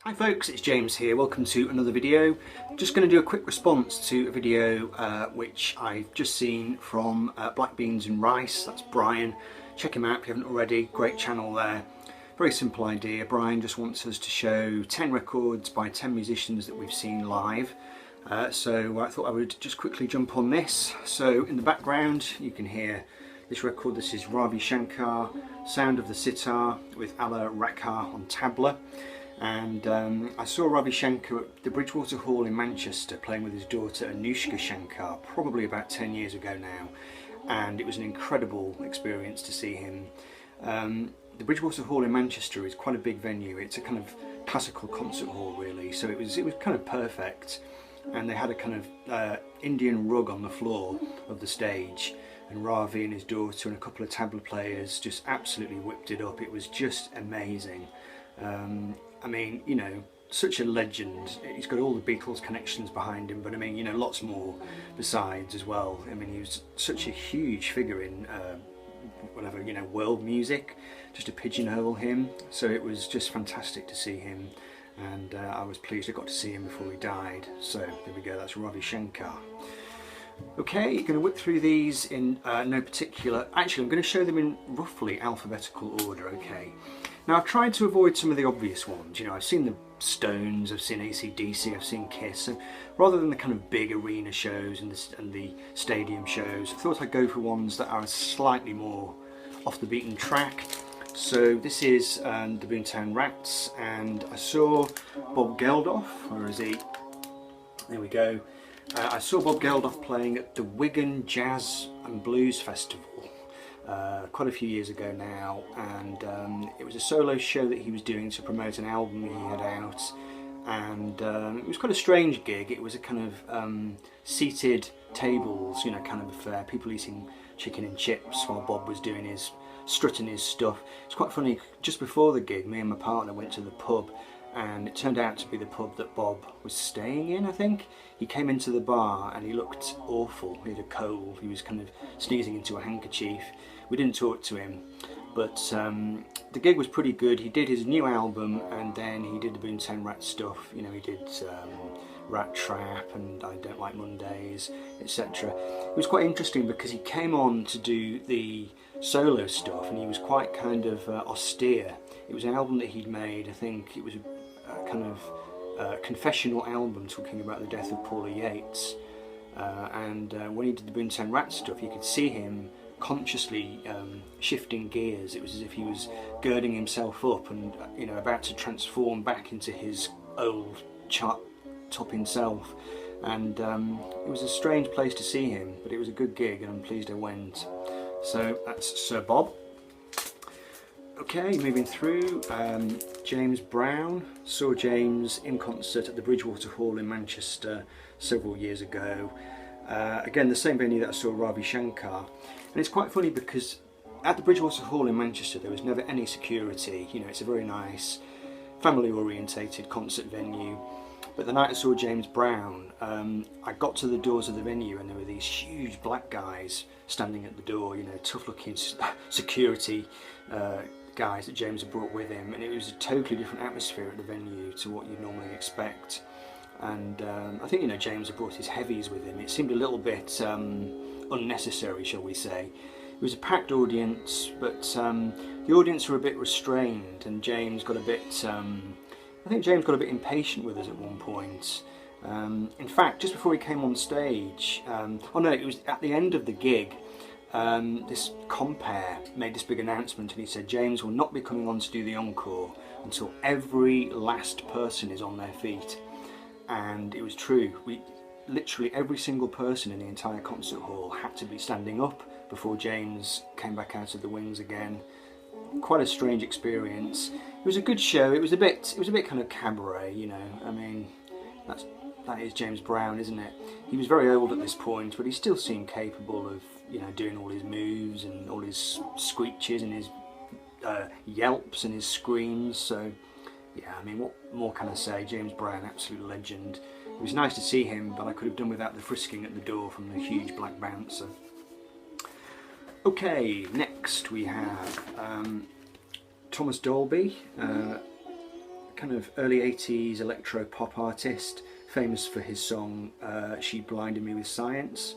Hi folks, it's James here. Welcome to another video. Just going to do a quick response to a video which I've just seen from Black Beans and Rice. That's Brian. Check him out if you haven't already. Great channel there. Very simple idea. Brian just wants us to show 10 records by 10 musicians that we've seen live. So I thought I would just quickly jump on this. So in the background you can hear this record. This is Ravi Shankar, Sound of the Sitar with Ala Rakar on tabla. And I saw Ravi Shankar at the Bridgewater Hall in Manchester playing with his daughter Anushka Shankar probably about 10 years ago now, and it was an incredible experience to see him. The Bridgewater Hall in Manchester is quite a big venue. It's a kind of classical concert hall really, so it was kind of perfect, and they had a kind of Indian rug on the floor of the stage, and Ravi and his daughter and a couple of tabla players just absolutely whipped it up. It was just amazing. I mean, you know, such a legend. He's got all the Beatles connections behind him, but I mean, you know, lots more besides as well. I mean, he was such a huge figure in whatever, you know, world music, just to pigeonhole him. So it was just fantastic to see him, and I was pleased I got to see him before he died. So there we go, that's Ravi Shankar. Okay, you're going to whip through these in no particular... Actually, I'm going to show them in roughly alphabetical order, okay? Now, I've tried to avoid some of the obvious ones. You know, I've seen the Stones, I've seen AC/DC, I've seen Kiss. So rather than the kind of big arena shows and the stadium shows, I thought I'd go for ones that are slightly more off the beaten track. So this is the Boomtown Rats, and I saw Bob Geldof, where is he? There we go. I saw Bob Geldof playing at the Wigan Jazz and Blues Festival quite a few years ago now, and it was a solo show that he was doing to promote an album he had out, and it was quite a strange gig. It was a kind of seated tables, you know, kind of affair, people eating chicken and chips while Bob was doing his, strutting his stuff. It's quite funny, just before the gig me and my partner went to the pub, and it turned out to be the pub that Bob was staying in, I think. He came into the bar and he looked awful. He had a cold, he was kind of sneezing into a handkerchief. We didn't talk to him, but the gig was pretty good. He did his new album, and then he did the Boomtown Rat stuff. You know, he did Rat Trap and I Don't Like Mondays, etc. It was quite interesting because he came on to do the solo stuff, and he was quite kind of austere. It was an album that he'd made, I think it was a kind of confessional album talking about the death of Paula Yates, and when he did the Boomtown Rat stuff, you could see him consciously shifting gears. It was as if he was girding himself up and, you know, about to transform back into his old chart topping self, and it was a strange place to see him, but it was a good gig and I'm pleased I went. So that's Sir Bob. Okay, moving through, James Brown. Saw James in concert at the Bridgewater Hall in Manchester several years ago. Again, the same venue that I saw Ravi Shankar. And it's quite funny because at the Bridgewater Hall in Manchester there was never any security. You know, it's a very nice, family orientated concert venue. But the night I saw James Brown, I got to the doors of the venue and there were these huge black guys standing at the door, you know, tough looking security guys that James had brought with him, and it was a totally different atmosphere at the venue to what you'd normally expect. And I think, you know, James had brought his heavies with him. It seemed a little bit unnecessary, shall we say. It was a packed audience, but the audience were a bit restrained, and James got a bit, I think James got a bit impatient with us at one point. In fact, just before he came on stage, oh no, it was at the end of the gig, this compere made this big announcement, and he said James will not be coming on to do the encore until every last person is on their feet. And it was true. Literally every single person in the entire concert hall had to be standing up before James came back out of the wings again. Quite a strange experience. It was a good show. It was a bit kind of cabaret, you know. I mean, that is James Brown, isn't it? He was very old at this point, but he still seemed capable of, you know, doing all his moves and all his screeches and his yelps and his screams. So yeah, I mean, what more can I say? James Brown, absolute legend. It was nice to see him, but I could have done without the frisking at the door from the huge black bouncer. Okay, next we have Thomas Dolby, kind kind of early 80s electro pop artist, famous for his song She Blinded Me With Science.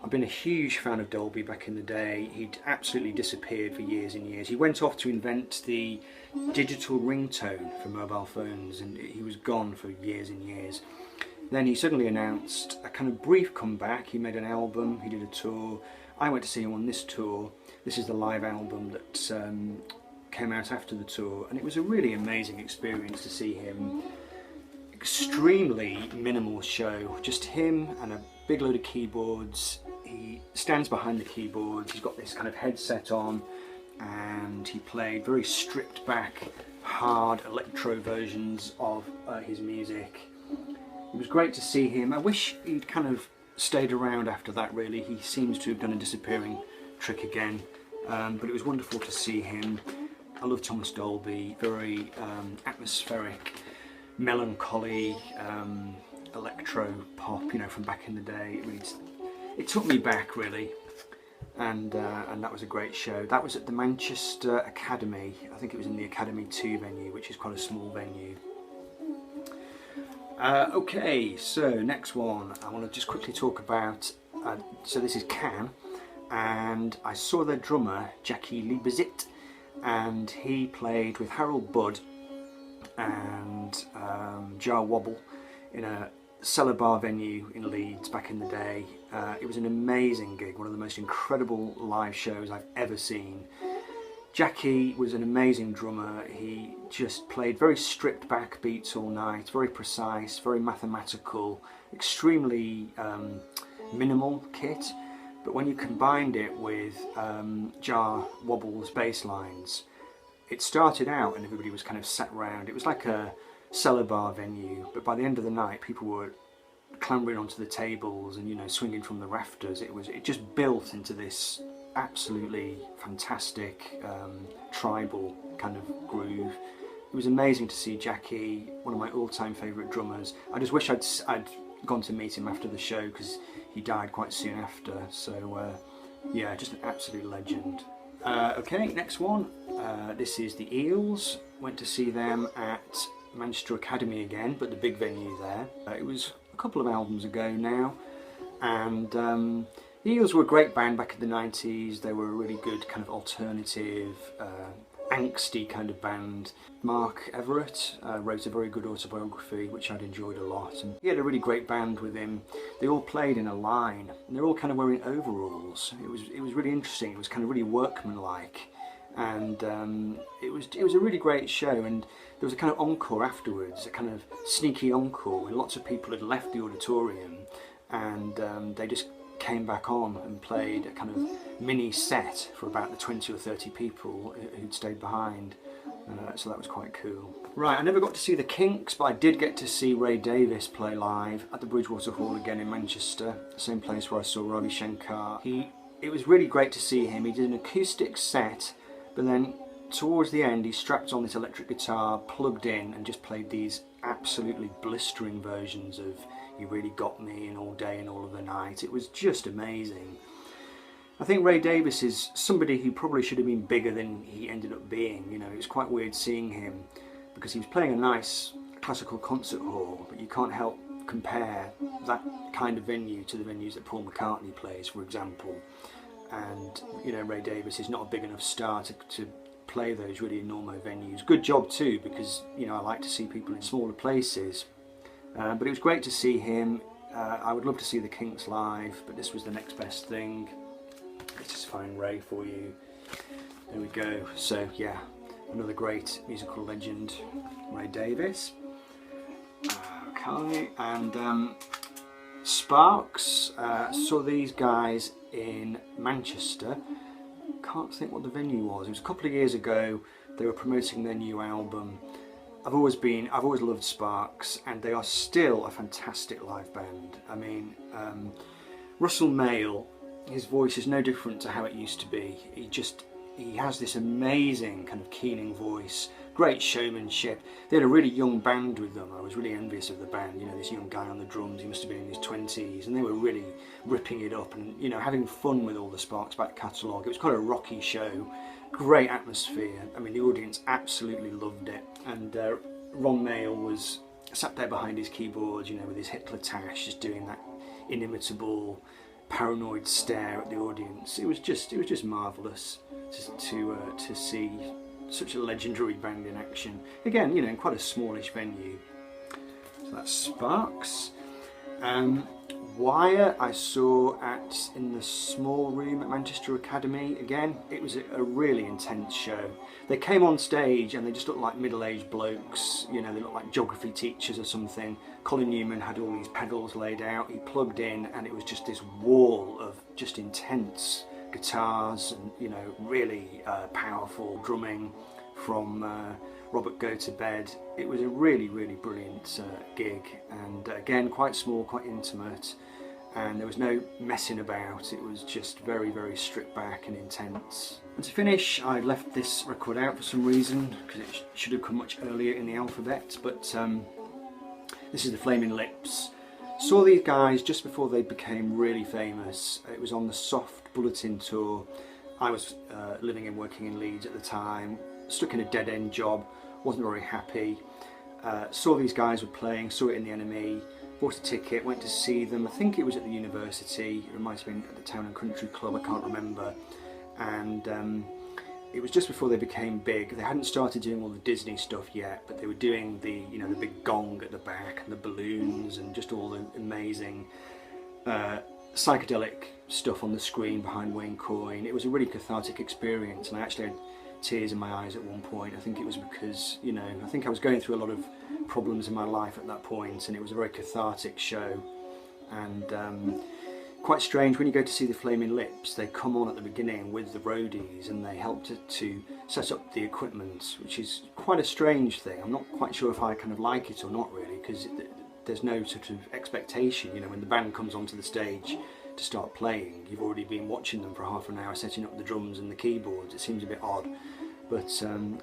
I've been a huge fan of Dolby back in the day. He'd absolutely disappeared for years and years. He went off to invent the digital ringtone for mobile phones, and he was gone for years and years. Then he suddenly announced a kind of brief comeback. He made an album, he did a tour. I went to see him on this tour. This is the live album that came out after the tour, and it was a really amazing experience to see him. Extremely minimal show, just him and a big load of keyboards. He stands behind the keyboards, he's got this kind of headset on, and he played very stripped back, hard electro versions of his music. It was great to see him. I wish he'd kind of stayed around after that really. He seems to have done a disappearing trick again, but it was wonderful to see him. I love Thomas Dolby, very atmospheric, melancholy, electro pop, you know, from back in the day. It took me back really, and that was a great show. That was at the Manchester Academy. I think it was in the Academy 2 venue, which is quite a small venue. Okay, so next one I want to just quickly talk about, so this is Can, and I saw their drummer Jackie Liebezit, and he played with Harold Budd and Jar Wobble in a cellar bar venue in Leeds back in the day. It was an amazing gig, one of the most incredible live shows I've ever seen. Jackie was an amazing drummer. He just played very stripped back beats all night, very precise, very mathematical, extremely minimal kit. But when you combined it with Jar Wobble's bass lines, it started out and everybody was kind of sat round. It was like a cellar bar venue, but by the end of the night people were clambering onto the tables and, you know, swinging from the rafters. It just built into this absolutely fantastic tribal kind of groove. It was amazing to see Jackie, one of my all-time favourite drummers. I just wish I'd gone to meet him after the show because he died quite soon after. So yeah, just an absolute legend. Okay, next one. This is the Eels. Went to see them at Manchester Academy again, but the big venue there. It was a couple of albums ago now, and the Eels were a great band back in the 90s. They were a really good kind of alternative, angsty kind of band. Mark Everett wrote a very good autobiography which I'd enjoyed a lot, and he had a really great band with him. They all played in a line and they're all kind of wearing overalls. It was really interesting. It was kind of really workmanlike, and it was a really great show. And there was a kind of encore afterwards, a kind of sneaky encore when lots of people had left the auditorium, and they just came back on and played a kind of mini set for about the 20 or 30 people who'd stayed behind. So that was quite cool. Right, I never got to see the Kinks, but I did get to see Ray Davies play live at the Bridgewater Hall again in Manchester, the same place where I saw Ravi Shankar. It was really great to see him. He did an acoustic set, but then towards the end he strapped on this electric guitar, plugged in, and just played these absolutely blistering versions of You Really Got Me and All Day and All of the Night. It was just amazing. I think Ray Davies is somebody who probably should have been bigger than he ended up being. You know, it was quite weird seeing him because he was playing a nice classical concert hall, but you can't help compare that kind of venue to the venues that Paul McCartney plays, for example. And, you know, Ray Davies is not a big enough star to play those really enormous venues. Good job too, because, you know, I like to see people in smaller places. But it was great to see him. I would love to see the Kinks live, but this was the next best thing. Let's just find Ray for you. There we go. So yeah, another great musical legend, Ray Davies. Okay, and Sparks. Saw these guys in Manchester. Can't think what the venue was. It was a couple of years ago. They were promoting their new album. I've always loved Sparks, and they are still a fantastic live band. I mean, Russell Mael, his voice is no different to how it used to be. He has this amazing kind of keening voice, great showmanship. They had a really young band with them. I was really envious of the band. You know, this young guy on the drums, he must have been in his 20s, and they were really ripping it up and, you know, having fun with all the Sparks back catalogue. It was quite a rocky show, great atmosphere. I mean, the audience absolutely loved it, and Ron Mayle was sat there behind his keyboard, you know, with his Hitler tash, just doing that inimitable paranoid stare at the audience. It was just marvellous to see such a legendary band in action. Again, you know, in quite a smallish venue. So that's Sparks. Wire I saw in the small room at Manchester Academy. Again, it was a really intense show. They came on stage and they just looked like middle-aged blokes, you know, they looked like geography teachers or something. Colin Newman had all these pedals laid out, he plugged in, and it was just this wall of just intense guitars and, you know, really powerful drumming from Robert Gotobed. It was a really, really brilliant gig, and again, quite small, quite intimate, and there was no messing about. It was just very, very stripped back and intense. And to finish, I left this record out for some reason, because it should have come much earlier in the alphabet, but this is the Flaming Lips. Saw these guys just before they became really famous. It was on the Soft Bulletin tour. I was living and working in Leeds at the time, stuck in a dead-end job, wasn't very happy. Saw these guys were playing, saw it in the NME, bought a ticket, went to see them. I think it was at the university, it might have been at the Town and Country Club, I can't remember. And it was just before they became big. They hadn't started doing all the Disney stuff yet, but they were doing the, you know, the big gong at the back and the balloons and just all the amazing psychedelic stuff on the screen behind Wayne Coyne. It was a really cathartic experience, and I actually had tears in my eyes at one point. I think it was because, you know, I think I was going through a lot of problems in my life at that point, and it was a very cathartic show. And quite strange, when you go to see the Flaming Lips, they come on at the beginning with the roadies and they help to set up the equipment, which is quite a strange thing. I'm not quite sure if I kind of like it or not really, because there's no sort of expectation, you know, when the band comes onto the stage to start playing, you've already been watching them for half an hour setting up the drums and the keyboards. It seems a bit odd, but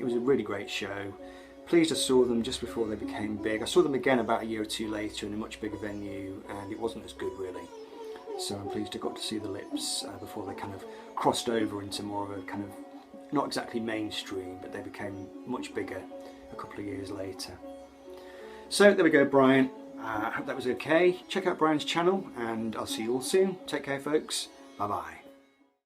it was a really great show. Pleased I saw them just before they became big. I saw them again about a year or two later in a much bigger venue, and it wasn't as good really. So I'm pleased I got to see the Lips before they kind of crossed over into more of a kind of, not exactly mainstream, but they became much bigger a couple of years later. So there we go, Brian. I hope that was okay. Check out Brian's channel, and I'll see you all soon. Take care, folks. Bye bye.